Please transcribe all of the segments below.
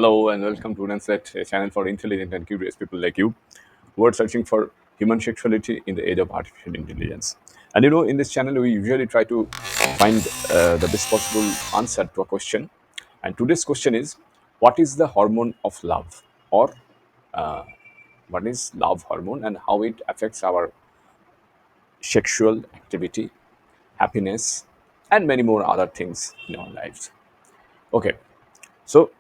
Hello and welcome to Unset, a channel for intelligent and curious people like you who are searching for human sexuality in the age of artificial intelligence. And in this channel, we usually try to find the best possible answer to a question. And today's question is, what is the hormone of love? Or what is love hormone and how it affects our sexual activity, happiness, and many more other things in our lives? Okay, so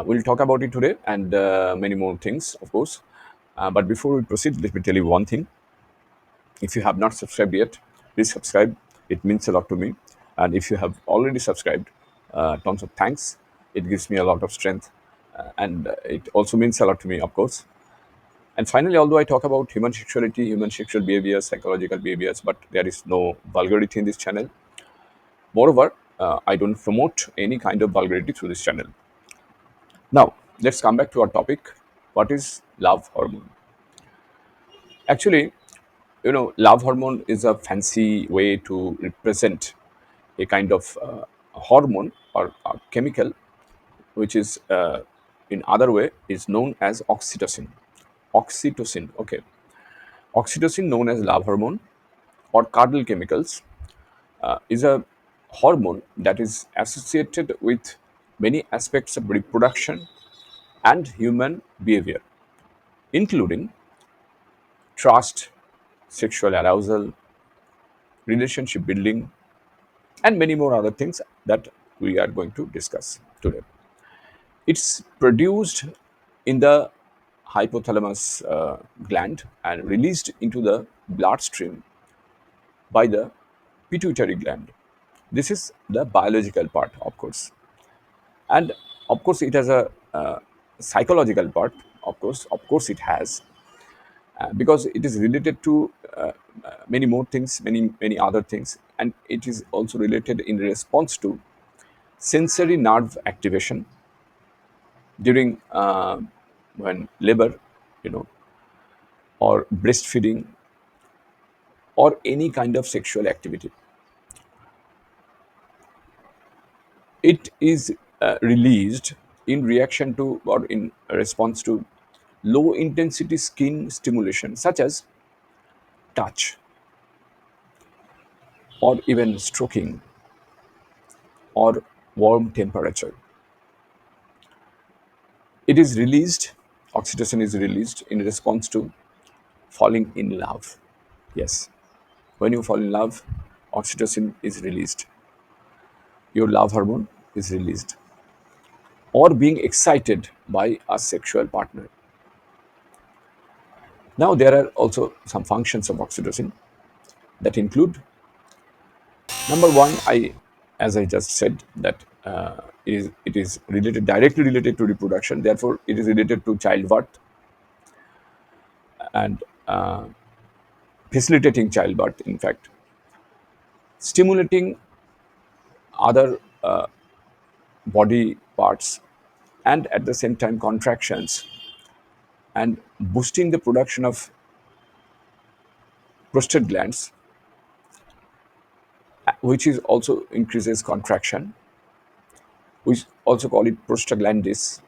we'll talk about it today and many more things, of course. But before we proceed, let me tell you one thing. If you have not subscribed yet, please subscribe. It means a lot to me. And if you have already subscribed, tons of thanks. It gives me a lot of strength. And it also means a lot to me, of course. And finally, although I talk about human sexuality, human sexual behaviors, psychological behaviors, but there is no vulgarity in this channel. Moreover, I don't promote any kind of vulgarity through this channel. Now, let's come back to our topic. What is love hormone? Actually, love hormone is a fancy way to represent a kind of hormone or a chemical, which is in other way is known as oxytocin. Oxytocin, okay. Oxytocin, known as love hormone or cuddle chemicals, is a hormone that is associated with many aspects of reproduction and human behavior, including trust, sexual arousal, relationship building, and many more other things that we are going to discuss today. It's produced in the hypothalamus gland and released into the bloodstream by the pituitary gland. This is the biological part, of course, and of course, it has a psychological part. Of course, it has because it is related to many more things, many other things, and it is also related in response to sensory nerve activation during when labor, you know, or breastfeeding or any kind of sexual activity. It is released in reaction to or in response to low intensity skin stimulation, such as touch or even stroking or warm temperature. It is released, oxytocin is released in response to falling in love. Yes, when you fall in love, oxytocin is released, your love hormone is released, or being excited by a sexual partner. Now, there are also some functions of oxytocin that include number one, as I just said, that it is related directly related to reproduction. Therefore, it is related to childbirth and facilitating childbirth. In fact, stimulating other body parts and at the same time contractions and boosting the production of prostate glands, which is also increases contraction. We also call it prostaglandins,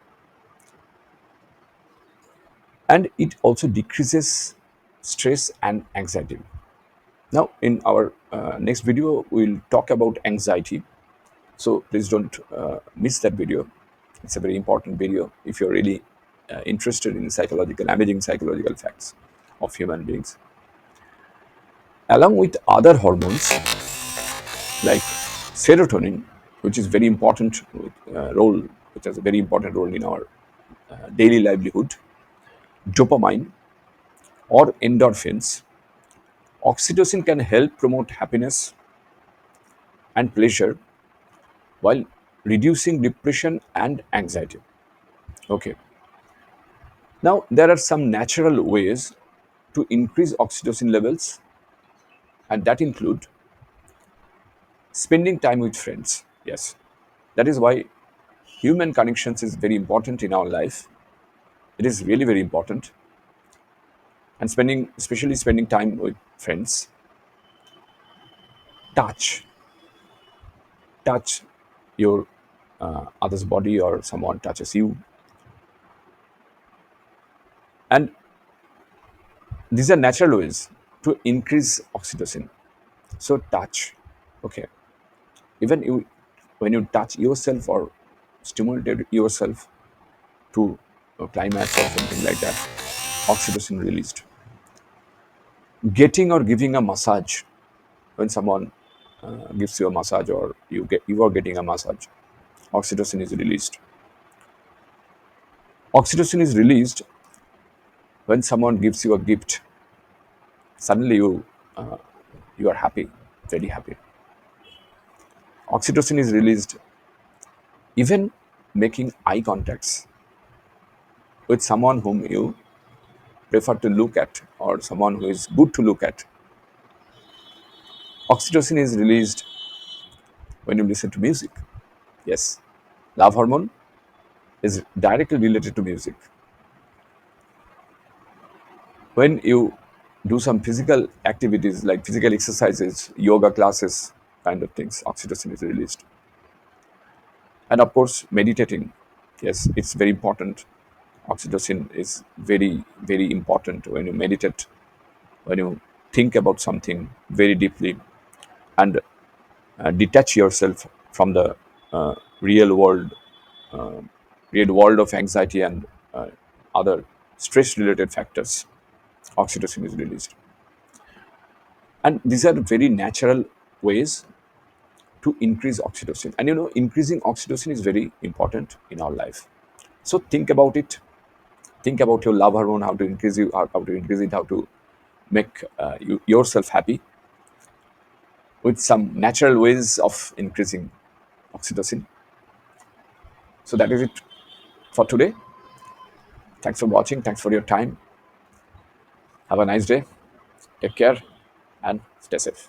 and it also decreases stress and anxiety. Now, in our next video, we'll talk about anxiety. So please don't miss that video. It's a very important video if you're really interested in amazing psychological facts of human beings. Along with other hormones like serotonin, which is very important role, which has a very important role in our daily livelihood, dopamine or endorphins, oxytocin can help promote happiness and pleasure while reducing depression and anxiety. Okay. Now, there are some natural ways to increase oxytocin levels, and that include spending time with friends. Yes, that is why human connections is very important in our life. It is really very important, and especially spending time with friends. Touch, touch your other's body or someone touches you, And these are natural ways to increase oxytocin. So touch, okay, even you, when you touch yourself or stimulate yourself to a climax or something like that, oxytocin released. Getting or giving a massage, when someone gives you a massage or you are getting a massage, oxytocin is released. Oxytocin is released when someone gives you a gift. Suddenly you are happy, very happy. Oxytocin is released even making eye contacts with someone whom you prefer to look at or someone who is good to look at. Oxytocin is released when you listen to music. Yes, love hormone is directly related to music. When you do some physical activities like physical exercises, yoga classes, kind of things, oxytocin is released. And of course, meditating. Yes, it's very important. Oxytocin is very, very important when you meditate, when you think about something very deeply and detach yourself from the uh, real world, uh, real world of anxiety and other stress related factors. Oxytocin is released. And these are very natural ways to increase oxytocin. And increasing oxytocin is very important in our life. So think about it. Think about your love hormone, how to increase you, how to increase it, how to make yourself happy with some natural ways of increasing oxytocin. So that is it for today. Thanks for watching. Thanks for your time. Have a nice day. Take care and stay safe.